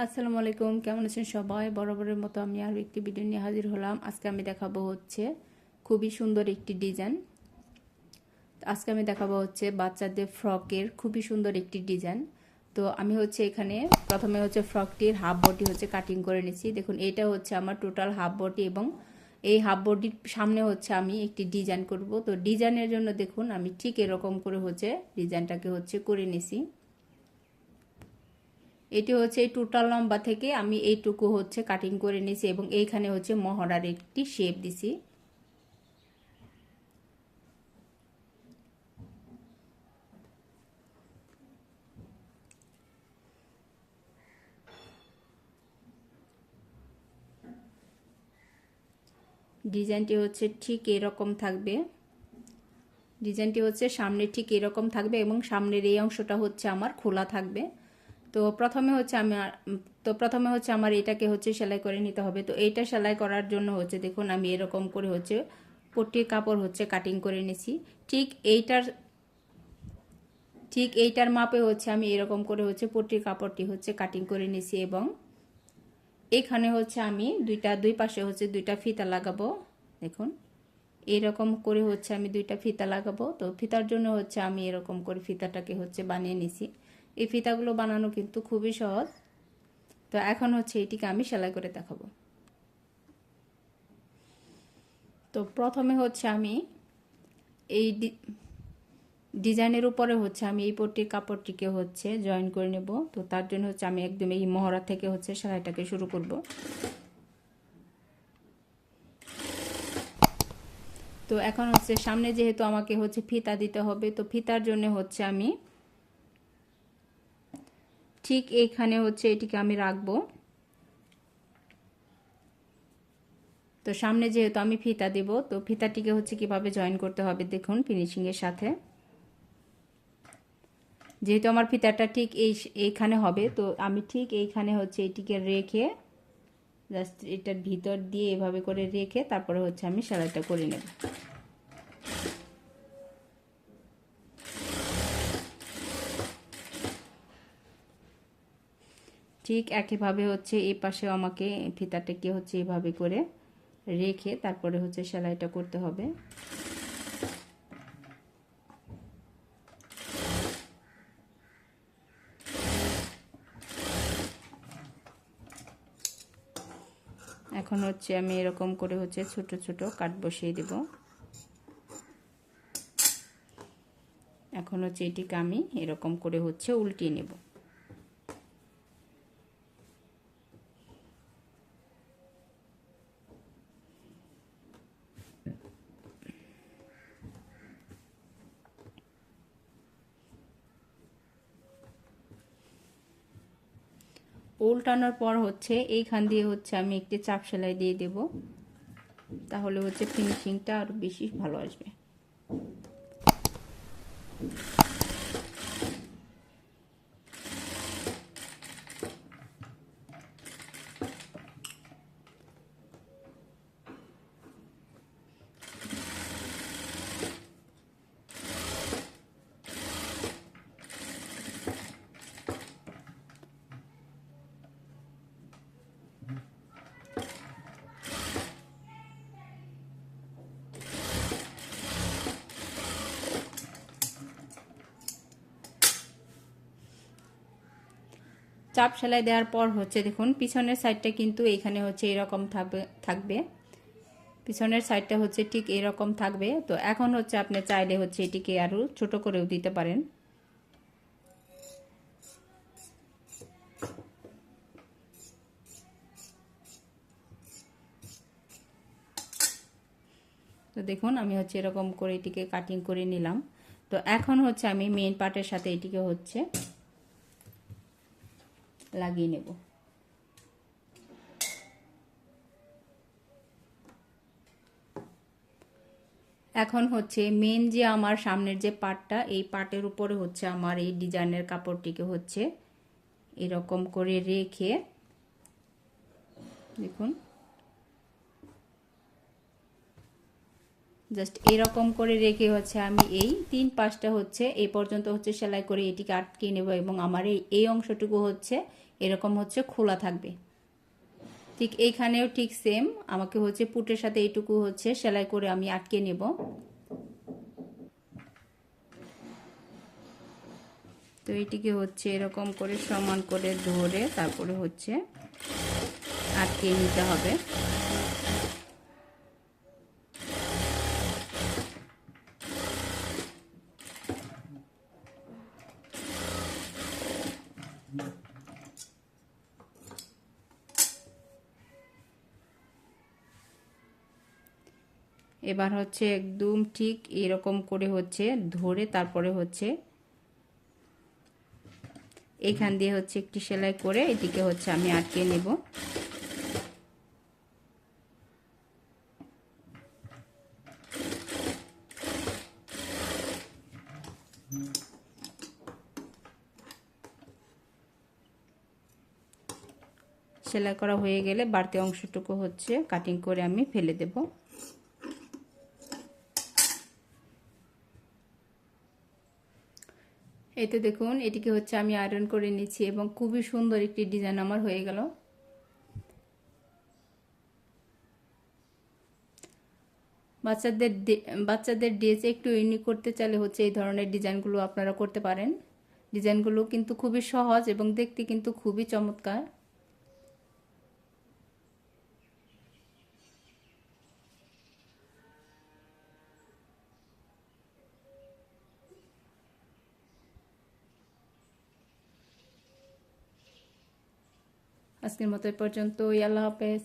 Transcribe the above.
আসসালামু আলাইকুম, কেমন আছেন সবাই? বরাবরের মতো আমি আরও একটি ভিডিও নিয়ে হাজির হলাম। আজকে আমি দেখাবো হচ্ছে খুবই সুন্দর একটি ডিজাইন। আজকে আমি দেখাবো হচ্ছে বাচ্চাদের ফ্রকের খুবই সুন্দর একটি ডিজাইন। তো আমি হচ্ছে এখানে প্রথমে হচ্ছে ফ্রকটির হাফ বডি হচ্ছে কাটিং করে নিয়েছি। দেখুন, এটা হচ্ছে আমার টোটাল হাফ বডি এবং এই হাফ বডির সামনে হচ্ছে আমি একটি ডিজাইন করব। তো ডিজাইনের জন্য দেখুন আমি ঠিক এরকম করে হচ্ছে ডিজাইনটাকে হচ্ছে করে নিছি। এটি হচ্ছে এই টোটাল লম্বা থেকে আমি এইটুকু হচ্ছে কাটিং করে নিয়েছি এবং এইখানে হচ্ছে মহড়ার একটি শেপ দিছি। ডিজাইনটি হচ্ছে ঠিক এরকম থাকবে। ডিজাইনটি হচ্ছে সামনে ঠিক এরকম থাকবে এবং সামনের এই অংশটা হচ্ছে আমার খোলা থাকবে। তো প্রথমে হচ্ছে আমার এটাকে হচ্ছে সেলাই করে নিতে হবে। তো এইটা সেলাই করার জন্য হচ্ছে দেখুন আমি এরকম করে হচ্ছে পট্টির কাপড় হচ্ছে কাটিং করে নিয়েছি। ঠিক এইটার মাপে হচ্ছে আমি এরকম করে হচ্ছে পট্টির কাপড়টি হচ্ছে কাটিং করে নিয়েছি এবং এখানে হচ্ছে আমি দুই পাশে হচ্ছে দুইটা ফিতা লাগাবো। দেখুন এরকম করে হচ্ছে আমি দুইটা ফিতা লাগাবো। তো ফিতার জন্য হচ্ছে আমি এরকম করে ফিতাটাকে হচ্ছে বানিয়ে নিছি। এই ফিতাগুলো বানানো কিন্তু খুবই সহজ। তো এখন হচ্ছে এটিকে আমি সেলাই করে দেখাবো। তো প্রথমে হচ্ছে আমি এই ডিজাইনের উপরে হচ্ছে আমি এই পট্টির কাপড়টিকে হচ্ছে জয়েন করে নেব। তো তার জন্য হচ্ছে আমি একদম এই মহড়া থেকে হচ্ছে সেলাইটাকে শুরু করব। তো এখন হচ্ছে সামনে যেহেতু আমাকে হচ্ছে ফিতা দিতে হবে, তো ফিতার জন্য হচ্ছে আমি ঠিক এইখানে হচ্ছে এটিকে আমি রাখবো। তো সামনে যেহেতু আমি ফিতা দেব, তো ফিতাটিকে হচ্ছে কিভাবে জয়েন করতে হবে দেখুন ফিনিশিংয়ের সাথে। যেহেতু আমার ফিতাটা ঠিক এইখানে হবে, তো আমি ঠিক এইখানে হচ্ছে এটিকে রেখে জাস্ট এটার ভিতর দিয়ে এভাবে করে রেখে তারপরে হচ্ছে আমি সেলাইটা করে নেব। ঠিক একইভাবে হচ্ছে এই পাশেও আমাকে ফিতাটাকে হচ্ছে এভাবে করে রেখে তারপরে হচ্ছে সেলাইটা করতে হবে। এখন হচ্ছে আমি এরকম করে হচ্ছে ছোট ছোট কাট বসিয়ে দেব। এখন হচ্ছে এটিকে আমি এরকম করে হচ্ছে উল্টিয়ে নেব। উল্টানোর পর হচ্ছে এইখান দিয়ে হচ্ছে আমি একটি চাপ সেলাই দিয়ে দেব, তাহলে হচ্ছে ফিনিশিংটা আরো বেশি ভালো আসবে। চাপ সেলাই দেওয়ার পর হচ্ছে দেখুন পিছনের সাইডটা কিন্তু এইখানে হচ্ছে এরকম থাকবে। পিছনের সাইডটা হচ্ছে ঠিক এরকম থাকবে। তো এখন হচ্ছে আপনি চাইলে হচ্ছে এটিকে আরো ছোট করেও দিতে পারেন। তো দেখুন আমি হচ্ছে এরকম করে এটিকে কাটিং করে নিলাম। তো এখন হচ্ছে আমি মেইন পার্টের সাথে এটিকে হচ্ছে লাগিয়ে নেব। এখন হচ্ছে মেন যে আমার সামনের যে পার্টটা, এই পার্টের উপরে হচ্ছে আমার এই ডিজাইনের কাপড়টিকে হচ্ছে এরকম করে রেখে দেখুন জাস্ট এরকম করে রেখে হচ্ছে আমি এই 3-5টা হচ্ছে এই পর্যন্ত হচ্ছে সেলাই করে এটিকে আটকে নেব এবং আমার এই অংশটুকু হচ্ছে এরকম হচ্ছে খোলা থাকবে। ঠিক এইখানেও ঠিক সেম আমাকে হচ্ছে পুটের সাথে এইটুকু হচ্ছে সেলাই করে আমি আটকে নেব। তো এটিকে হচ্ছে এরকম করে সমান করে ধরে তারপরে হচ্ছে আটকে নিতে হবে। এবার হচ্ছে একদম ঠিক এরকম করে হচ্ছে ধরে তারপরে হচ্ছে এখান দিয়ে হচ্ছে একটি সেলাই করে এটিকে হচ্ছে আমি আটকে নেব। সেলাই করা হয়ে গেলে বাড়তি অংশটুকু হচ্ছে কাটিং করে আমি ফেলে দেব। এই তো দেখুন এটিকে হচ্ছে আমি আয়রন করে নিচ্ছি এবং খুবই সুন্দর একটি ডিজাইন আমার হয়ে গেল। বাচ্চাদের ড্রেস একটু ইউনিক করতে চাইলে হচ্ছে এই ধরনের ডিজাইনগুলো আপনারা করতে পারেন। ডিজাইনগুলো কিন্তু খুবই সহজ এবং দেখতে কিন্তু খুবই চমৎকার। আজকের মতো এই পর্যন্তই। আল্লাহ হাফেজ।